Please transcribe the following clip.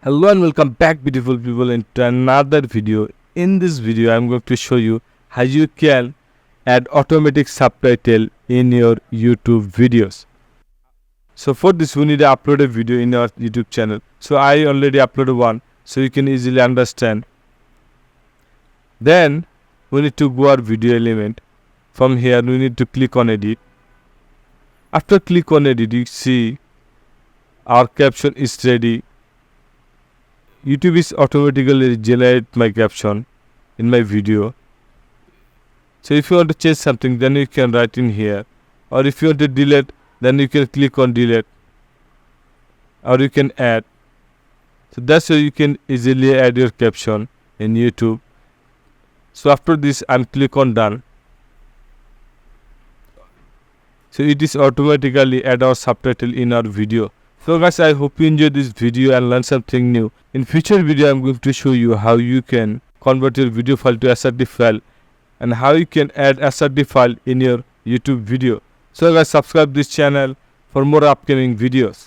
Hello and welcome back, beautiful people, into another video. In this video I'm going to show you how you can add automatic subtitle in your YouTube videos. So for this we need to upload a video in our YouTube channel. So I already uploaded one, so you can easily understand. Then we need to go our video element. From here we need to click on edit. After click on edit, you see our caption is ready. YouTube is automatically generate my caption in my video. So if you want to change something, then you can write in here, or if you want to delete, then you can click on delete, or you can add. So that's how you can easily add your caption in YouTube. So after this, I'm click on done. So it is automatically add our subtitle in our video. So guys, I hope you enjoyed this video and learned something new. In future video, I'm going to show you how you can convert your video file to SRT file and how you can add SRT file in your YouTube video. So guys, subscribe this channel for more upcoming videos.